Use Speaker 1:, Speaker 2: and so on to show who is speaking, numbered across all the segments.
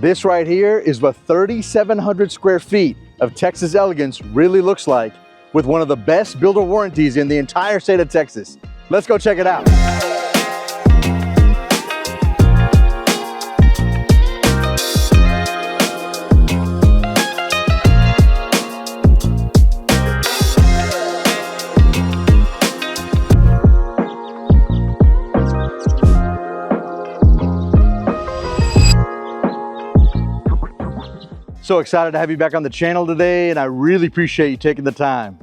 Speaker 1: this right here is what 3,700 square feet of Texas elegance really looks like, with one of the best builder warranties in the entire state of Texas. Let's go check it out. So excited to have you back on the channel today, and I really appreciate you taking the time.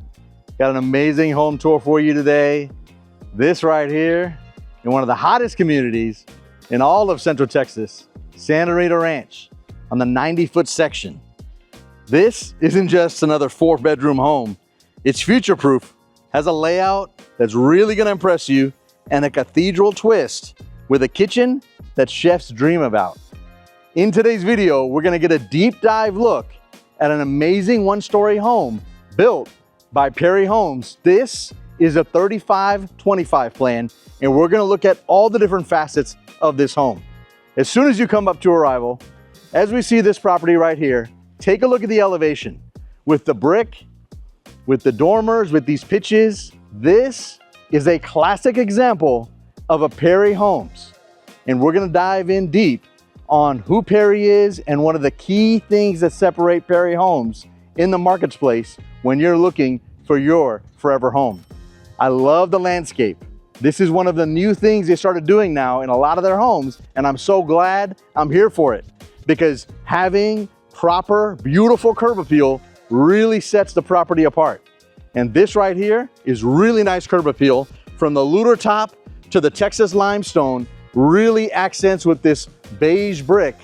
Speaker 1: Got an amazing home tour for you today. This right here, in one of the hottest communities in all of Central Texas, Santa Rita Ranch, on the 90-foot section. This isn't just another 4-bedroom home. It's future-proof, has a layout that's really gonna impress you, and a cathedral twist with a kitchen that chefs dream about. In today's video, we're gonna get a deep dive look at an amazing 1-story home built by Perry Homes. This is a 35-25 plan, and we're gonna look at all the different facets of this home. As soon as you come up to arrival, as we see this property right here, take a look at the elevation. With the brick, with the dormers, with these pitches, this is a classic example of a Perry Homes. And we're gonna dive in deep on who Perry is and one of the key things that separate Perry Homes in the marketplace when you're looking for your forever home. I love the landscape. This is one of the new things they started doing now in a lot of their homes, and I'm so glad I'm here for it, because having proper, beautiful curb appeal really sets the property apart. And this right here is really nice curb appeal, from the louter top to the Texas limestone, really accents with this beige brick.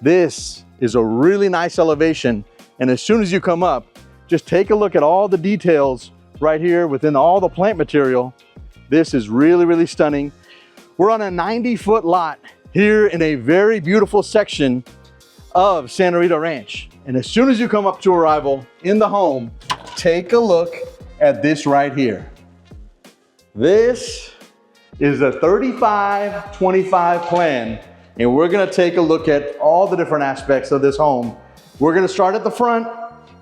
Speaker 1: This is a really nice elevation, and as soon as you come up, just take a look at all the details right here within all the plant material. This is really, really stunning. We're on a 90-foot lot here in a very beautiful section of Santa Rita Ranch. And as soon as you come up to arrival in the home, take a look at this right here. This is a 35-25 plan, and we're gonna take a look at all the different aspects of this home. We're gonna start at the front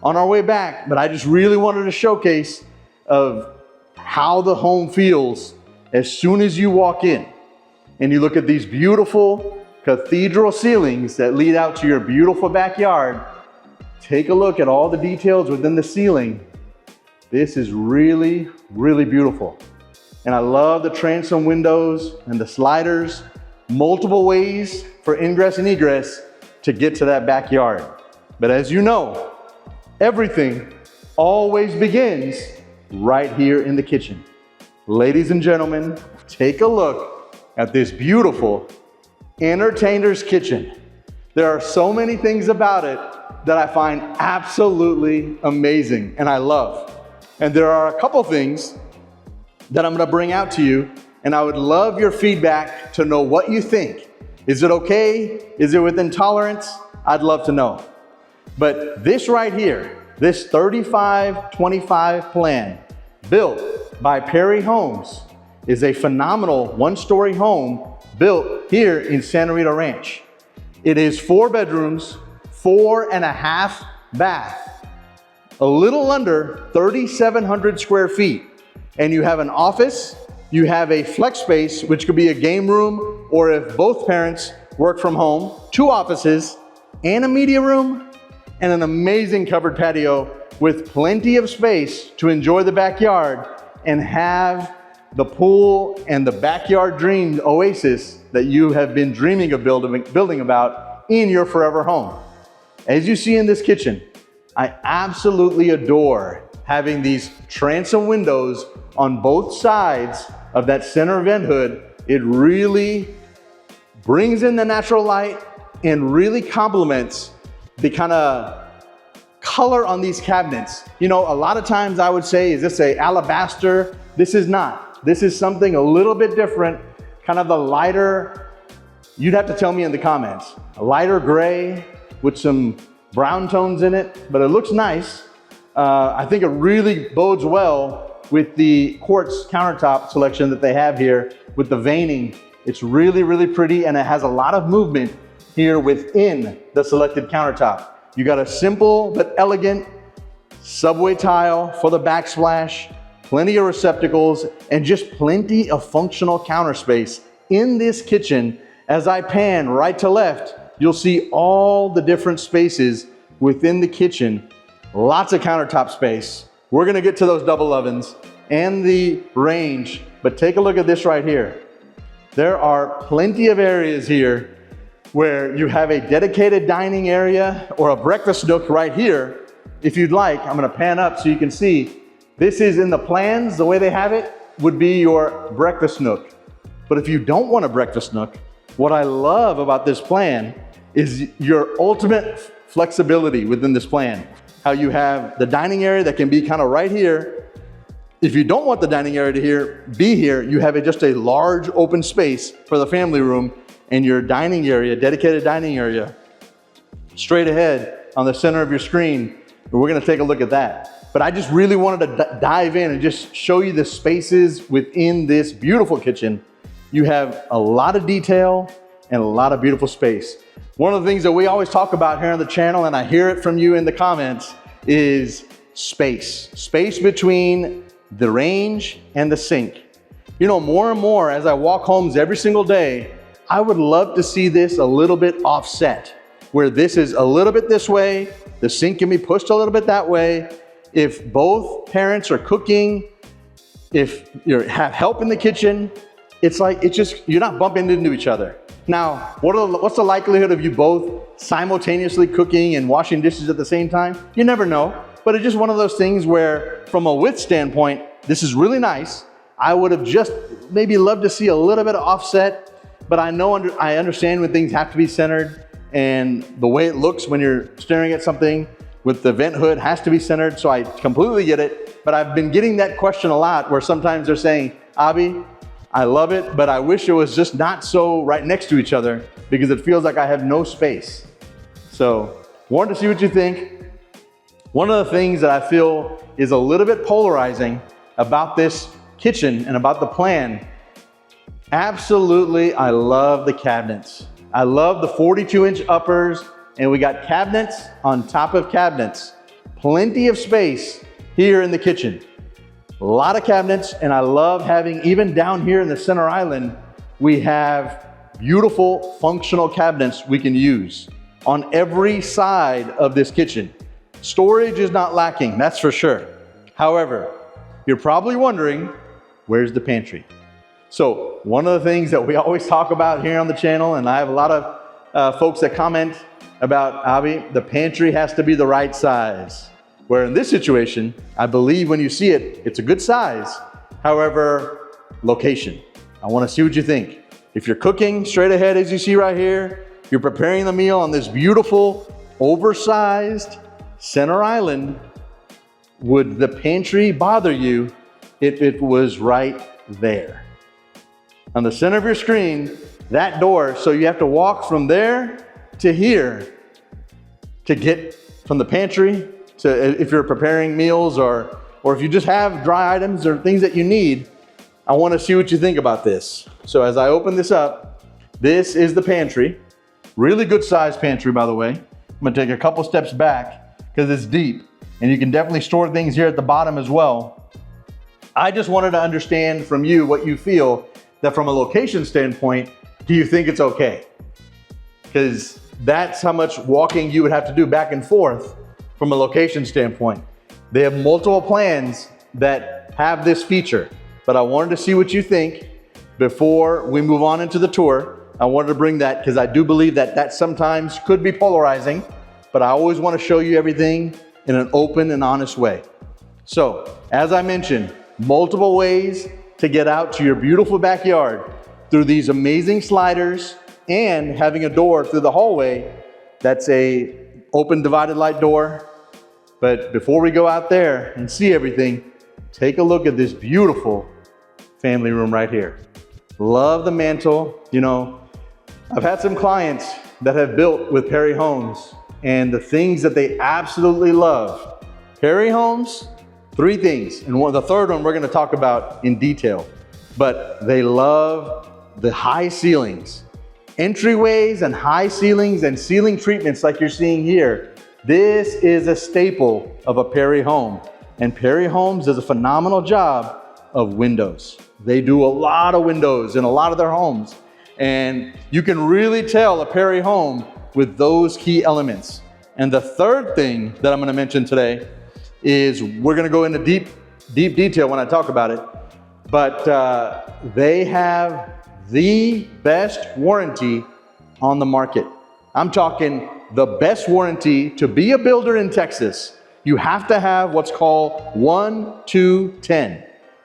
Speaker 1: on our way back, but I just really wanted to showcase of how the home feels as soon as you walk in. And you look at these beautiful cathedral ceilings that lead out to your beautiful backyard. Take a look at all the details within the ceiling. This is really, really beautiful. And I love the transom windows and the sliders, multiple ways for ingress and egress to get to that backyard. But as you know, everything always begins right here in the kitchen. Ladies and gentlemen, take a look at this beautiful entertainer's kitchen. There are so many things about it that I find absolutely amazing and I love. And there are a couple things that I'm gonna bring out to you, and I would love your feedback to know what you think. Is it okay? Is it within tolerance? I'd love to know. But this right here, this 35-25 plan built by Perry Homes is a phenomenal 1-story home built here in Santa Rita Ranch. It is 4 bedrooms, 4.5 bath, a little under 3,700 square feet. And you have an office, you have a flex space, which could be a game room, or if both parents work from home, 2 offices, and a media room, and an amazing covered patio with plenty of space to enjoy the backyard and have the pool and the backyard dream oasis that you have been dreaming of building about in your forever home. As you see in this kitchen, I absolutely adore having these transom windows on both sides of that center vent hood. It really brings in the natural light and really complements the kind of color on these cabinets. You know, a lot of times I would say, is this a alabaster? This is not. This is something a little bit different, kind of the lighter, you'd have to tell me in the comments, a lighter gray with some brown tones in it, but it looks nice. I think it really bodes well with the quartz countertop selection that they have here with the veining. It's really, really pretty, and it has a lot of movement here within the selected countertop. You got a simple but elegant subway tile for the backsplash, plenty of receptacles, and just plenty of functional counter space in this kitchen. As I pan right to left, you'll see all the different spaces within the kitchen. Lots of countertop space. We're gonna get to those double ovens and the range, but take a look at this right here. There are plenty of areas here where you have a dedicated dining area or a breakfast nook right here. If you'd like, I'm gonna pan up so you can see. This is in the plans, the way they have it, would be your breakfast nook. But if you don't want a breakfast nook, what I love about this plan is your ultimate flexibility within this plan. How you have the dining area that can be kind of right here. If you don't want the dining area to be here, you have just a large open space for the family room and your dining area, dedicated dining area, straight ahead on the center of your screen. And we're gonna take a look at that. But I just really wanted to dive in and just show you the spaces within this beautiful kitchen. You have a lot of detail and a lot of beautiful space. One of the things that we always talk about here on the channel, and I hear it from you in the comments, is space. Space between the range and the sink. You know, more and more as I walk homes every single day, I would love to see this a little bit offset, where this is a little bit this way, the sink can be pushed a little bit that way. If both parents are cooking, if you have help in the kitchen, it's like, you're not bumping into each other. Now, what's the likelihood of you both simultaneously cooking and washing dishes at the same time? You never know, but it's just one of those things where from a width standpoint, this is really nice. I would have just maybe loved to see a little bit of offset, but I understand when things have to be centered, and the way it looks when you're staring at something with the vent hood has to be centered, so I completely get it. But I've been getting that question a lot where sometimes they're saying, Abbi, I love it, but I wish it was just not so right next to each other because it feels like I have no space. So, wanted to see what you think. One of the things that I feel is a little bit polarizing about this kitchen and about the plan, absolutely, I love the cabinets. I love the 42-inch uppers, and we got cabinets on top of cabinets. Plenty of space here in the kitchen. A lot of cabinets, and I love having, even down here in the center island, we have beautiful functional cabinets we can use on every side of this kitchen. Storage is not lacking, that's for sure. However, you're probably wondering, where's the pantry? So one of the things that we always talk about here on the channel, and I have a lot of folks that comment about, Abbi, the pantry has to be the right size. Where in this situation, I believe when you see it, it's a good size. However, location. I want to see what you think. If you're cooking straight ahead, as you see right here, you're preparing the meal on this beautiful, oversized center island, would the pantry bother you if it was right there? On the center of your screen, that door, so you have to walk from there to here to get from the pantry to, if you're preparing meals or if you just have dry items or things that you need. I want to see what you think about this. So as I open this up, this is the pantry. Really good size pantry, by the way. I'm gonna take a couple steps back because it's deep and you can definitely store things here at the bottom as well. I just wanted to understand from you what you feel that from a location standpoint, do you think it's okay? Because that's how much walking you would have to do back and forth from a location standpoint. They have multiple plans that have this feature, but I wanted to see what you think before we move on into the tour. I wanted to bring that because I do believe that sometimes could be polarizing, but I always want to show you everything in an open and honest way. So, as I mentioned, multiple ways to get out to your beautiful backyard through these amazing sliders and having a door through the hallway. That's a open divided light door. But before we go out there and see everything, take a look at this beautiful family room right here. Love the mantle. You know, I've had some clients that have built with Perry Homes, and the things that they absolutely love. Perry Homes, 3 things, and the third one we're going to talk about in detail. But they love the high ceilings. entryways and high ceilings and ceiling treatments like you're seeing here. This is a staple of a Perry home. And Perry Homes does a phenomenal job of windows. They do a lot of windows in a lot of their homes. And you can really tell a Perry home with those key elements. And the third thing that I'm gonna mention today is we're gonna go into deep detail when I talk about it, but they have the best warranty on the market. I'm talking the best warranty. To be a builder in Texas, you have to have what's called 1-2-10.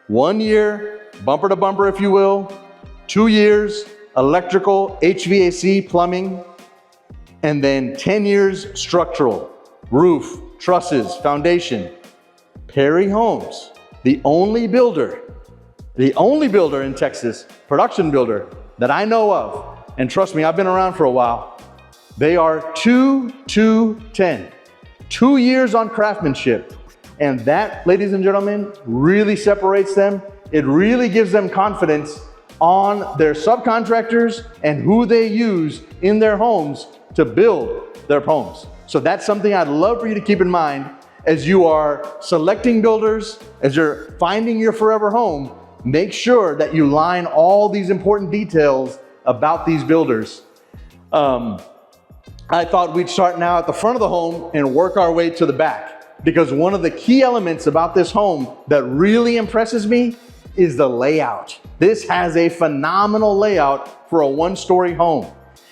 Speaker 1: 1 year, bumper to bumper if you will, 2 years, electrical, HVAC, plumbing, and then 10 years structural, roof, trusses, foundation. Perry Homes, the only builder in Texas, production builder that I know of, and trust me, I've been around for a while, they are 2-2-10. 2 years on craftsmanship. And that, ladies and gentlemen, really separates them. It really gives them confidence on their subcontractors and who they use in their homes to build their homes. So that's something I'd love for you to keep in mind as you are selecting builders, as you're finding your forever home. Make sure that you line all these important details about these builders. I thought we'd start now at the front of the home and work our way to the back, because one of the key elements about this home that really impresses me is the layout. This has a phenomenal layout for a 1-story home.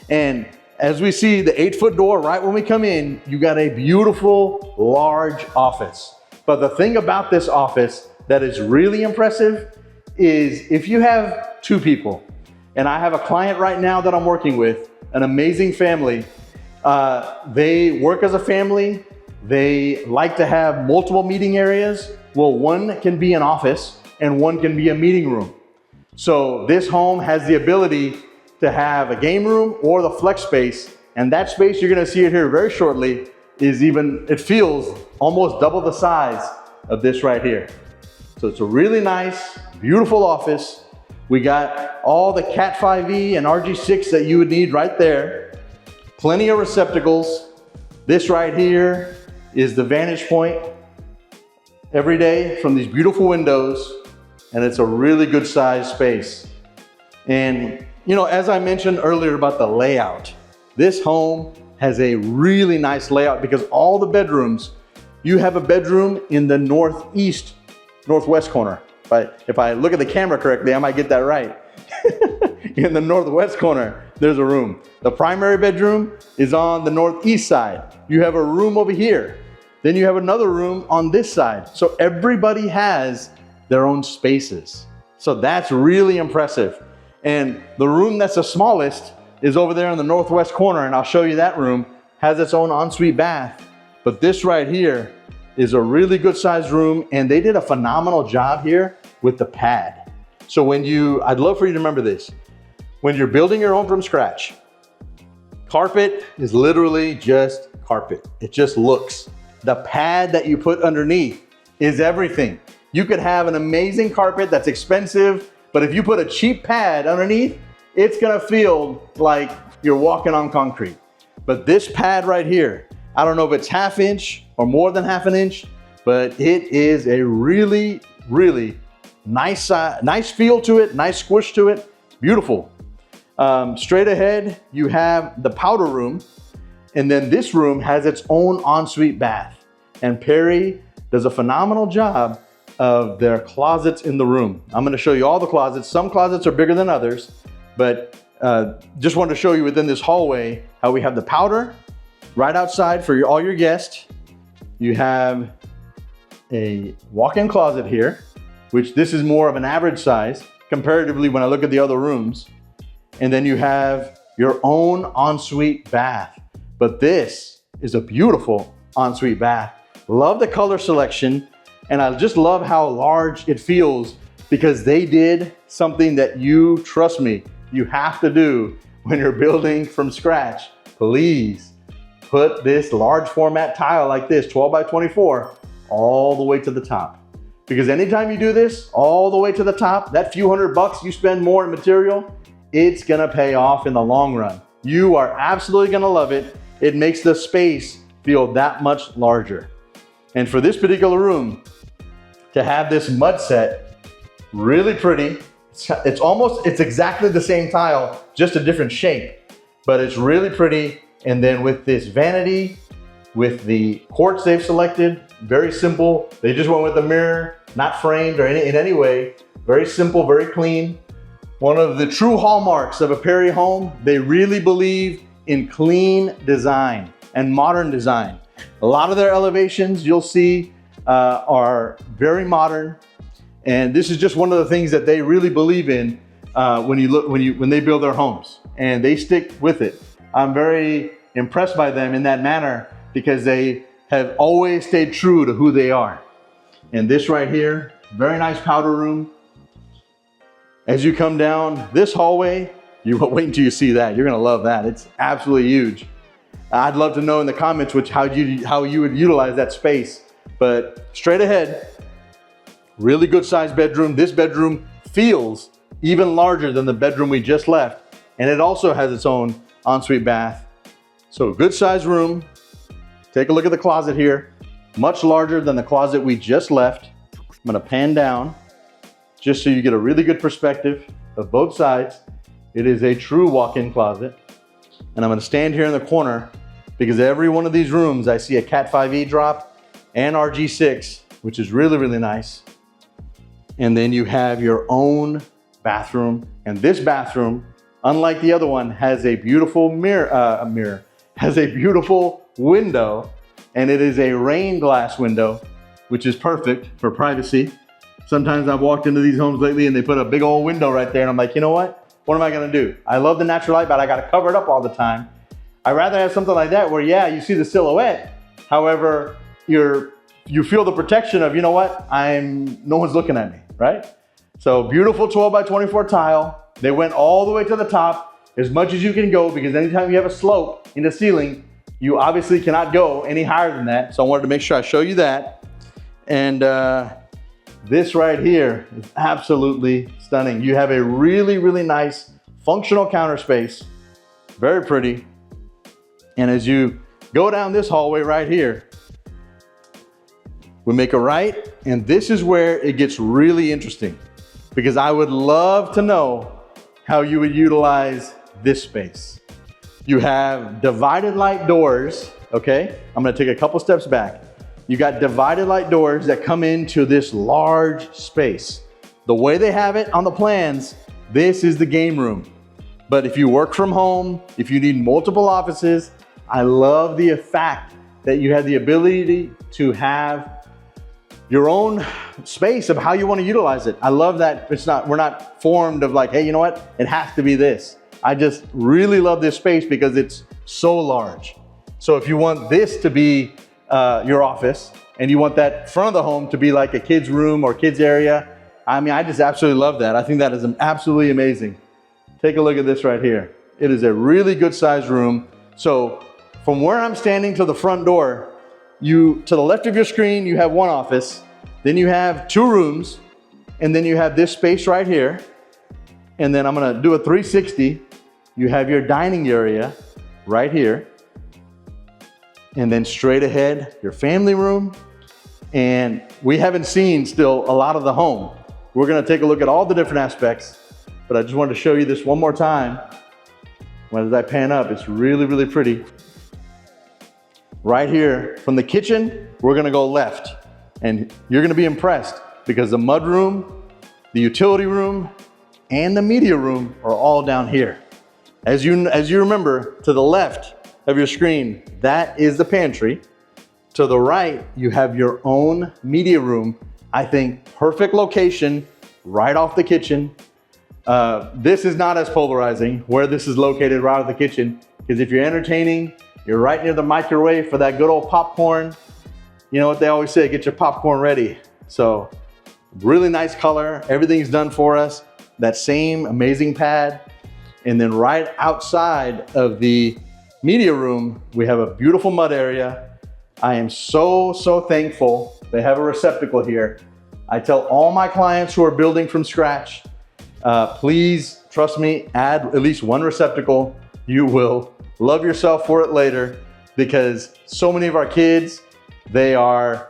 Speaker 1: And as we see the 8-foot door right when we come in, you got a beautiful large office. But the thing about this office that is really impressive is if you have 2 people, and I have a client right now that I'm working with, an amazing family. They work as a family. They like to have multiple meeting areas. Well, one can be an office and one can be a meeting room. So this home has the ability to have a game room or the flex space. And that space, you're gonna see it here very shortly, is it feels almost double the size of this right here. So it's a really nice, beautiful office. We got all the Cat 5e and RG6 that you would need right there. Plenty of receptacles. This right here is the vantage point every day from these beautiful windows, and it's a really good sized space. And you know, as I mentioned earlier about the layout, this home has a really nice layout because all the bedrooms, you have a bedroom in the northwest corner. If I look at the camera correctly, I might get that right. In the northwest corner, there's a room. The primary bedroom is on the northeast side. You have a room over here. Then you have another room on this side. So everybody has their own spaces. So that's really impressive. And the room that's the smallest is over there in the northwest corner, and I'll show you that room, has its own ensuite bath. But this right here is a really good sized room, and they did a phenomenal job here with the pad. So I'd love for you to remember this. When you're building your home from scratch, carpet is literally just carpet. It just looks. The pad that you put underneath is everything. You could have an amazing carpet that's expensive, but if you put a cheap pad underneath, it's gonna feel like you're walking on concrete. But this pad right here, I don't know if it's 1/2 inch or more than 1/2 inch, but it is a really, really nice feel to it, nice squish to it, beautiful. Straight ahead, you have the powder room, and then this room has its own ensuite bath. And Perry does a phenomenal job of their closets in the room. I'm gonna show you all the closets. Some closets are bigger than others, but just wanted to show you within this hallway how we have the powder right outside for all your guests. You have a walk-in closet here, which this is more of an average size comparatively when I look at the other rooms. And then you have your own ensuite bath. But this is a beautiful ensuite bath. Love the color selection, and I just love how large it feels because they did something that you, trust me, you have to do when you're building from scratch. Please put this large format tile like this, 12 by 24, all the way to the top. Because anytime you do this all the way to the top, that few $100 you spend more in material it's gonna pay off in the long run. You are absolutely gonna love it. It makes the space feel that much larger. And for this particular room, to have this mud set, really pretty. It's exactly the same tile, just a different shape, but it's really pretty. And then with this vanity, with the quartz they've selected, very simple. They just went with the mirror, not framed or in any way. Very simple, very clean. One of the true hallmarks of a Perry home, they really believe in clean design and modern design. A lot of their elevations you'll see are very modern. And this is just one of the things that they really believe in when they build their homes, and they stick with it. I'm very impressed by them in that manner because they have always stayed true to who they are. And this right here, very nice powder room. As you come down this hallway, you wait until you see that. You're gonna love that. It's absolutely huge. I'd love to know in the comments how you would utilize that space. But straight ahead, really good sized bedroom. This bedroom feels even larger than the bedroom we just left. And it also has its own ensuite bath. So good sized room. Take a look at the closet here. Much larger than the closet we just left. I'm gonna pan down just so you get a really good perspective of both sides. It is a true walk-in closet. And I'm gonna stand here in the corner because every one of these rooms I see a Cat 5e drop and RG6, which is really, really nice. And then you have your own bathroom. And this bathroom, unlike the other one, has a beautiful has a beautiful window, and it is a rain glass window, which is perfect for privacy. Sometimes I've walked into these homes lately and they put a big old window right there and I'm like, you know what? What am I gonna do? I love the natural light, but I gotta cover it up all the time. I'd rather have something like that where, yeah, you see the silhouette. However, you feel the protection of, you know what? No one's looking at me, right? So beautiful 12 by 24 tile. They went all the way to the top as much as you can go, because anytime you have a slope in the ceiling, you obviously cannot go any higher than that. So I wanted to make sure I show you that. And this right here is absolutely stunning. You have a really, really nice functional counter space. Very pretty. And as you go down this hallway right here, we make a right, and this is where it gets really interesting, because I would love to know how you would utilize this space. You have divided light doors, okay? I'm gonna take a couple steps back. You got divided light doors that come into this large space. The way they have it on the plans, this is the game room. But if you work from home, if you need multiple offices, I love the fact that you have the ability to have your own space of how you want to utilize it. I love that we're not formed of like, hey, you know what? It has to be this. I just really love this space because it's so large. So if you want this to be your office and you want that front of the home to be like a kid's room or kid's area, I mean, I just absolutely love that. I think that is absolutely amazing. Take a look at this right here. It is a really good sized room. So from where I'm standing to the front door, to the left of your screen, you have one office, then you have two rooms, and then you have this space right here. And then I'm gonna do a 360. You have your dining area right here. And then straight ahead, your family room. And we haven't seen still a lot of the home. We're gonna take a look at all the different aspects, but I just wanted to show you this one more time. As I pan up, it's really, really pretty. Right here, from the kitchen, we're gonna go left. And you're gonna be impressed because the mud room, the utility room, and the media room are all down here. As you remember, to the left of your screen, that is the pantry. To the right, you have your own media room. I think perfect location, right off the kitchen. This is not as polarizing where this is located right off the kitchen, because if you're entertaining, you're right near the microwave for that good old popcorn. You know what they always say, get your popcorn ready. So really nice color, everything's done for us. That same amazing pad. And then right outside of the media room, we have a beautiful mud area. I am so thankful they have a receptacle here. I tell all my clients who are building from scratch, please trust me, add at least one receptacle. You will love yourself for it later, because so many of our kids, they are,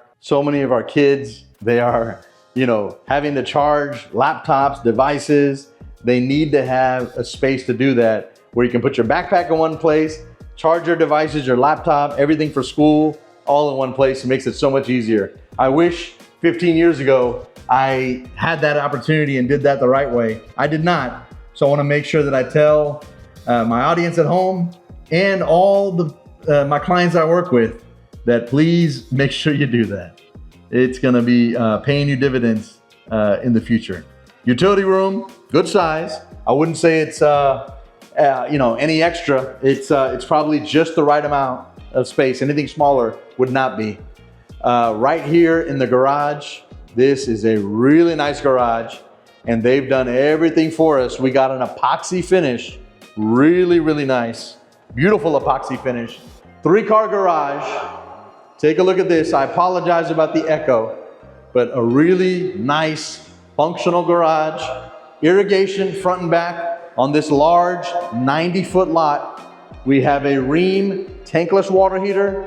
Speaker 1: you know, having to charge laptops, devices. They need to have a space to do that, where you can put your backpack in one place, charge your devices, your laptop, everything for school, all in one place. It makes it so much easier. I wish 15 years ago, I had that opportunity and did that the right way. I did not. So I want to make sure that I tell my audience at home and all the my clients I work with that please make sure you do that. It's going to be paying you dividends in the future. Utility room, good size. I wouldn't say it's you know, any extra. It's probably just the right amount of space. Anything smaller would not be. Right here in the garage, this is a really nice garage, and they've done everything for us. We got an epoxy finish, really, really nice. Beautiful epoxy finish. 3-car garage. Take a look at this. I apologize about the echo, but a really nice functional garage. Irrigation front and back on this large 90-foot lot. We have a Rheem tankless water heater,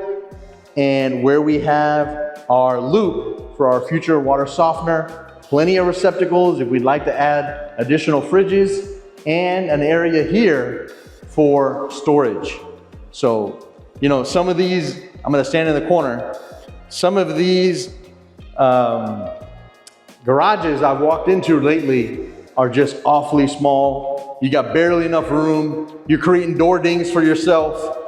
Speaker 1: and where we have our loop for our future water softener, plenty of receptacles if we'd like to add additional fridges, and an area here for storage. So, you know, some of these, I'm gonna stand in the corner. Some of these garages I've walked into lately are just awfully small. You got barely enough room. You're creating door dings for yourself.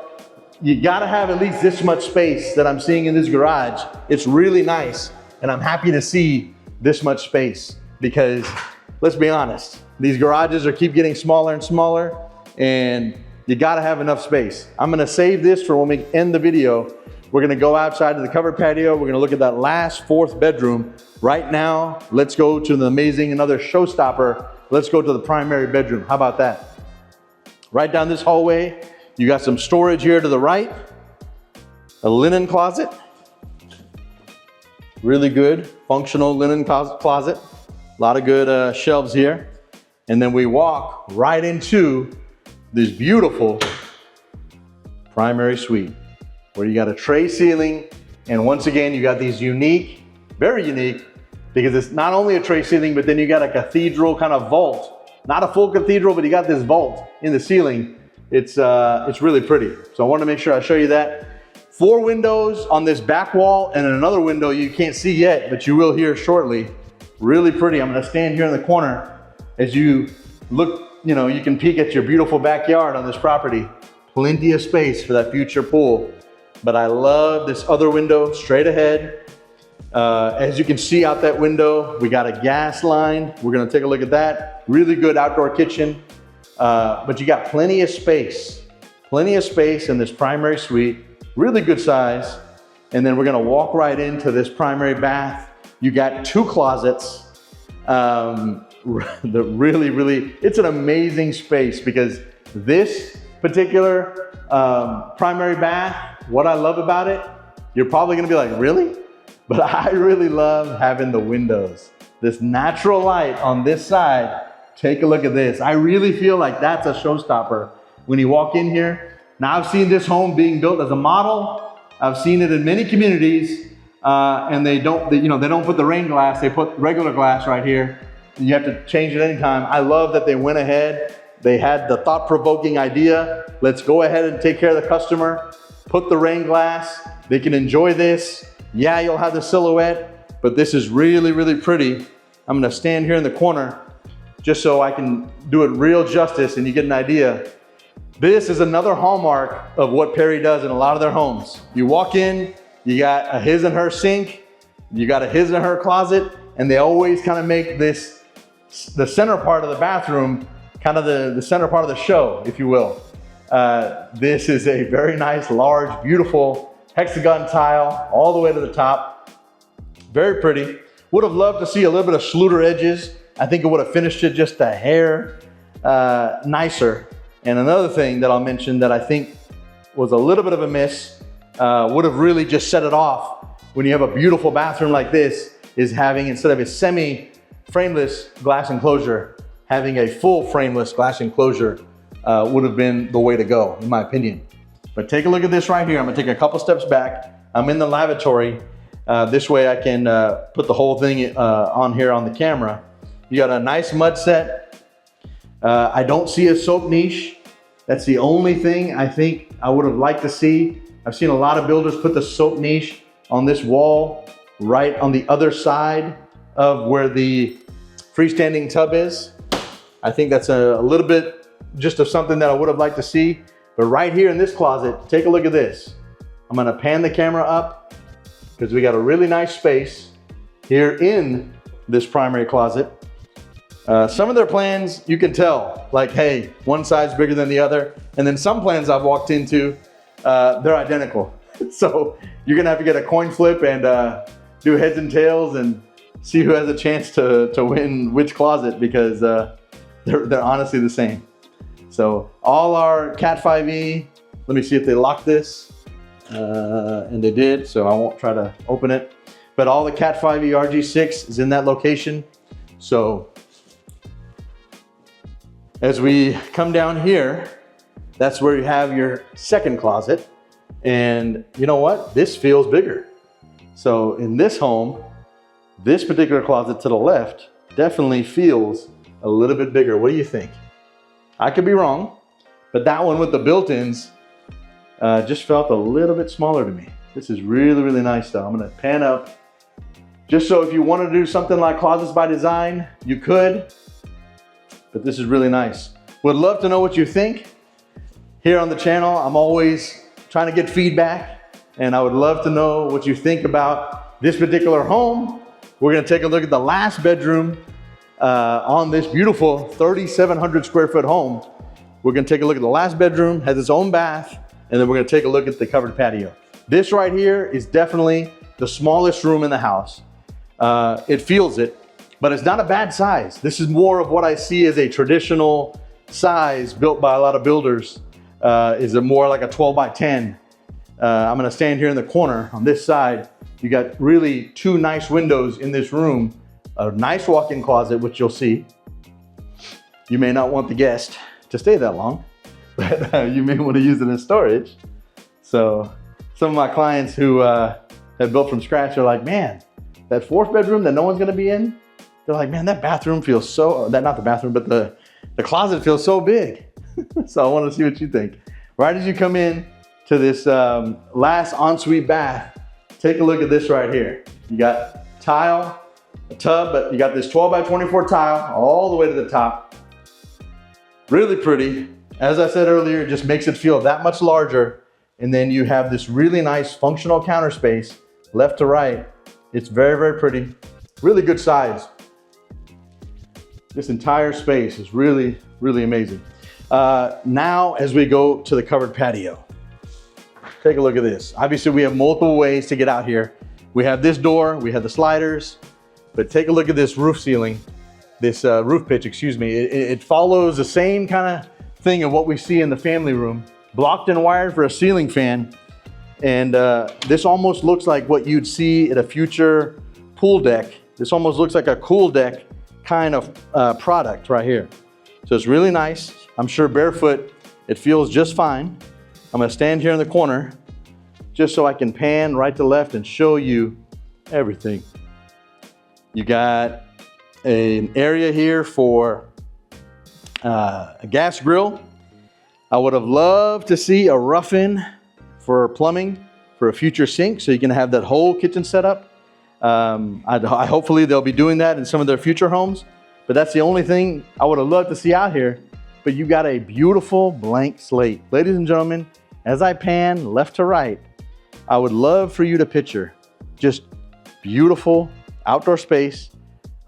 Speaker 1: You gotta have at least this much space that I'm seeing in this garage. It's really nice, and I'm happy to see this much space, because let's be honest, these garages are keep getting smaller and smaller, and you gotta have enough space. I'm gonna save this for when we end the video. We're gonna go outside to the covered patio. We're gonna look at that last 4th bedroom. Right now, let's go to the amazing, another showstopper. Let's go to the primary bedroom. How about that? Right down this hallway, you got some storage here to the right, a linen closet, really good functional linen closet, a lot of good shelves here. And then we walk right into this beautiful primary suite, where you got a tray ceiling. And once again, you got these unique, very unique, because it's not only a tray ceiling, but then you got a cathedral kind of vault. Not a full cathedral, but you got this vault in the ceiling. It's really pretty. So I want to make sure I show you that. 4 windows on this back wall, and another window you can't see yet, but you will here shortly. Really pretty. I'm going to stand here in the corner. As you look, you know, you can peek at your beautiful backyard on this property. Plenty of space for that future pool. But I love this other window straight ahead. As you can see out that window, we got a gas line. We're going to take a look at that. Really good outdoor kitchen. But you got plenty of space in this primary suite, really good size. And then we're gonna walk right into this primary bath. You got 2 closets. It's an amazing space, because this particular primary bath, what I love about it, you're probably gonna be like, really? But I really love having the windows. This natural light on this side. Take a look at this. I really feel like that's a showstopper when you walk in here. Now, I've seen this home being built as a model. I've seen it in many communities, and they don't put the rain glass. They put regular glass right here. You have to change it anytime. I love that they went ahead. They had the thought-provoking idea. Let's go ahead and take care of the customer. Put the rain glass. They can enjoy this. Yeah, you'll have the silhouette, but this is really, really pretty. I'm gonna stand here in the corner just so I can do it real justice and you get an idea. This is another hallmark of what Perry does in a lot of their homes. You walk in, you got a his and her sink, you got a his and her closet, and they always kind of make this, the center part of the bathroom, kind of the center part of the show, if you will. This is a very nice, large, beautiful hexagon tile all the way to the top. Very pretty. Would have loved to see a little bit of Schluter edges. I think it would have finished it just a hair nicer. And another thing that I'll mention that I think was a little bit of a miss, would have really just set it off when you have a beautiful bathroom like this, is having, instead of a semi-frameless glass enclosure, having a full frameless glass enclosure would have been the way to go, in my opinion. But take a look at this right here. I'm gonna take a couple steps back. I'm in the lavatory. This way I can put the whole thing on here on the camera. You got a nice mud set. I don't see a soap niche. That's the only thing I think I would have liked to see. I've seen a lot of builders put the soap niche on this wall, right on the other side of where the freestanding tub is. I think that's a little bit just of something that I would have liked to see. But right here in this closet, take a look at this. I'm gonna pan the camera up because we got a really nice space here in this primary closet. Some of their plans, you can tell, like, hey, one side's bigger than the other. And then some plans I've walked into, they're identical. So you're gonna have to get a coin flip and do heads and tails and see who has a chance to win which closet, because they're honestly the same. So all our Cat 5e, let me see if they locked this. And they did, so I won't try to open it. But all the Cat 5e RG6 is in that location. So as we come down here, that's where you have your second closet. And you know what? This feels bigger. So in this home, this particular closet to the left definitely feels a little bit bigger. What do you think? I could be wrong, but that one with the built-ins just felt a little bit smaller to me. This is really, really nice though. I'm gonna pan up. Just so if you wanna do something like Closets by Design, you could, but this is really nice. Would love to know what you think. Here on the channel, I'm always trying to get feedback, and I would love to know what you think about this particular home. We're gonna take a look at the last bedroom on this beautiful 3,700 square foot home. We're gonna take a look at the last bedroom, has its own bath, and then we're gonna take a look at the covered patio. This right here is definitely the smallest room in the house. It feels it, but it's not a bad size. This is more of what I see as a traditional size built by a lot of builders. Is it more like a 12 by 10? I'm gonna stand here in the corner on this side. You got really two nice windows in this room, a nice walk-in closet, which you'll see. You may not want the guest to stay that long, but you may want to use it as storage. So some of my clients who have built from scratch are like, man, that fourth bedroom that no one's gonna be in, they're like, man, that bathroom feels so, not the bathroom, but the closet feels so big. So I want to see what you think. Right as you come in to this last ensuite bath, take a look at this right here. You got tile, a tub, but you got this 12 by 24 tile all the way to the top. Really pretty. As I said earlier, it just makes it feel that much larger. And then you have this really nice functional counter space left to right. It's very, very pretty. Really good size. This entire space is really, really amazing. Now, as we go to the covered patio, take a look at this. Obviously, we have multiple ways to get out here. We have this door, we have the sliders, but take a look at this roof ceiling, this roof pitch, excuse me. It follows the same kind of thing of what we see in the family room, blocked and wired for a ceiling fan. And this almost looks like what you'd see at a future pool deck. This almost looks like a cool deck kind of product right here. So it's really nice. I'm sure barefoot, it feels just fine. I'm gonna stand here in the corner just so I can pan right to left and show you everything. You got an area here for a gas grill. I would have loved to see a rough-in for plumbing for a future sink, so you can have that whole kitchen set up. Hopefully they'll be doing that in some of their future homes, but that's the only thing I would have loved to see out here. But you got a beautiful blank slate. Ladies and gentlemen, as I pan left to right, I would love for you to picture just beautiful outdoor space.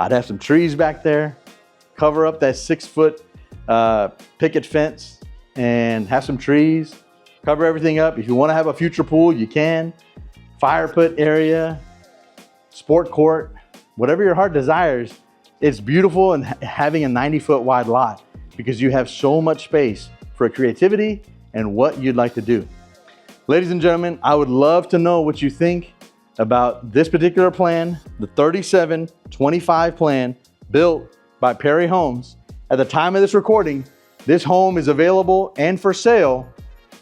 Speaker 1: I'd have some trees back there, cover up that 6-foot picket fence and have some trees, cover everything up. If you want to have a future pool, you can. Fire pit area, sport court, whatever your heart desires. It's beautiful, and having a 90-foot wide lot, because you have so much space for creativity and what you'd like to do. Ladies and gentlemen, I would love to know what you think about this particular plan, the 3725 plan built by Perry Homes At the time of this recording, this home is available and for sale.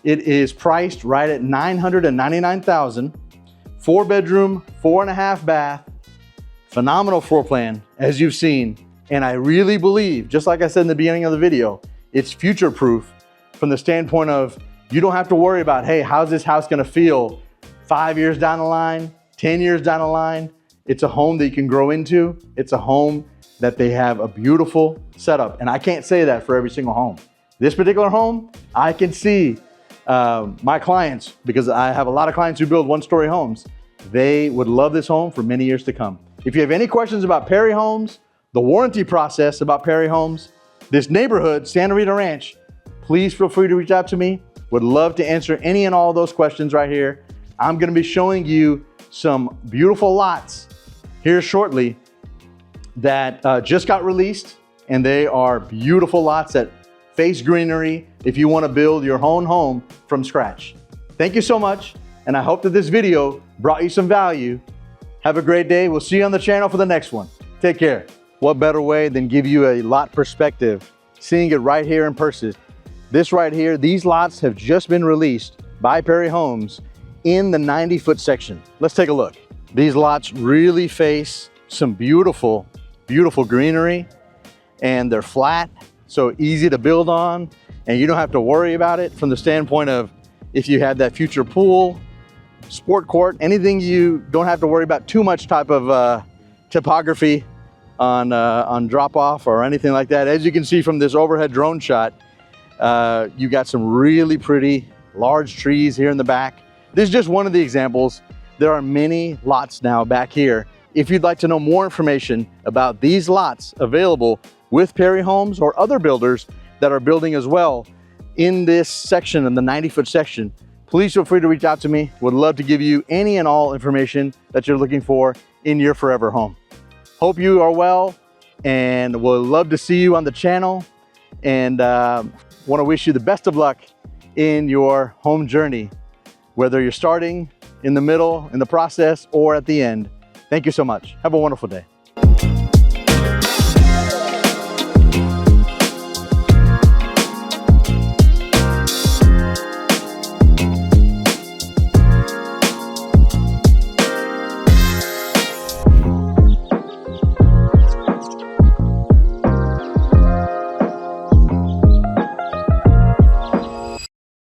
Speaker 1: It is priced right at $999,000, 4-bedroom, 4.5 bath, phenomenal floor plan, as you've seen. And I really believe, just like I said in the beginning of the video, it's future-proof from the standpoint of you don't have to worry about, hey, how's this house gonna feel 5 years down the line, 10 years down the line? It's a home that you can grow into. It's a home that they have a beautiful setup. And I can't say that for every single home. This particular home, I can see my clients, because I have a lot of clients who build one-story homes, they would love this home for many years to come. If you have any questions about Perry Homes, the warranty process about Perry Homes, this neighborhood, Santa Rita Ranch, please feel free to reach out to me. Would love to answer any and all of those questions right here. I'm gonna be showing you some beautiful lots here shortly that just got released, and they are beautiful lots that face greenery if you want to build your own home from scratch. Thank you so much, and I hope that this video brought you some value. Have a great day. We'll see you on the channel for the next one. Take care. What better way than give you a lot perspective, seeing it right here in person. This right here, these lots have just been released by Perry Homes in the 90-foot section. Let's take a look. These lots really face some beautiful greenery, and they're flat, so easy to build on, and you don't have to worry about it from the standpoint of if you have that future pool, sport court, anything. You don't have to worry about too much type of topography on drop off or anything like that. As you can see from this overhead drone shot, you got some really pretty large trees here in the back. This is just one of the examples. There are many lots now back here. If you'd like to know more information about these lots available with Perry Homes or other builders that are building as well in this section, in the 90-foot section, please feel free to reach out to me. Would love to give you any and all information that you're looking for in your forever home. Hope you are well, and we'll love to see you on the channel, and want to wish you the best of luck in your home journey, whether you're starting, in the middle, in the process, or at the end. Thank you so much. Have a wonderful day.